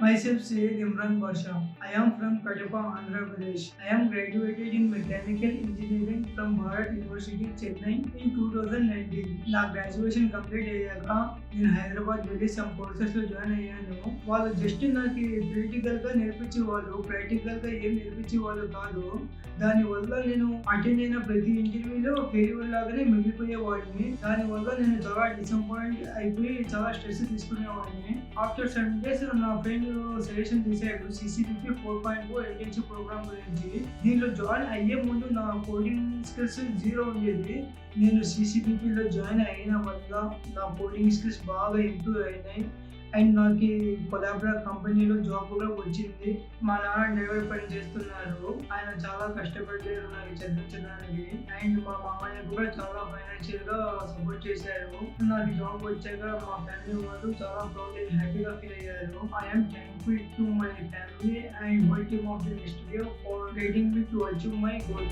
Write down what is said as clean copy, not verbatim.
Myself Syed Imran Basha. I am from Cuddapah, Andhra Pradesh. I am graduated in mechanical engineering from Bharath University, Chennai in 2019. నా graduation complete అయ్యాక నేను హైదరాబాద్ వెళ్ళి some courses లో join అయ్యాను. వాళ్ళు just నాకు theoretical గా నేర్పించే వాళ్ళు, ప్రాక్టికల్ గా ఏం నేర్పించే వాళ్ళు కాదు. దాని వల్ల నేను అటెండ్ అయిన ప్రతి ఇంటర్వ్యూలో ఫెయిల్యూర్ లాగానే మిగిలిపోయేవాడిని. దాని వల్ల నేను చాలా డిసప్పాయింట్ అయిపోయి చాలా స్ట్రెస్ తీసుకునేవాడిని. ఆఫ్టర్ 7 days నా ఫ్రెండ్ సజెషన్ చేశాడు CCBP 4.0 ఇంటర్న్షిప్ ప్రోగ్రామ్ గురించి. దీనిలో జాయిన్ అయ్యే ముందు నా కోడింగ్ స్కిల్స్ 0 ఉండేది. నేను CCBPలో జాయిన్ అయిన వల్ల నా కోడింగ్ స్కిల్స్ బాగా ఇంప్రూవ్ అయినాయి. అండ్ నాకు కొలాబరా కంపెనీలో జాబ్ కూడా వచ్చింది. మా నాన్న డ్రైవర్ పని చేస్తున్నారు. ఆయన చాలా కష్టపడ్డారు నాకు చదివించడానికి. అండ్ మా మామయ్య కూడా చాలా ఫైనాన్షియల్ గా సపోర్ట్ చేశారు. నాకు జాబ్ వచ్చాక మా ఫ్యామిలీ వాళ్ళు చాలా ప్రౌడ్ అండ్ హ్యాపీగా ఫీల్ అయ్యారు. I'm thankful to my family and whole team of the NxtWave for guiding me to achieve my goal.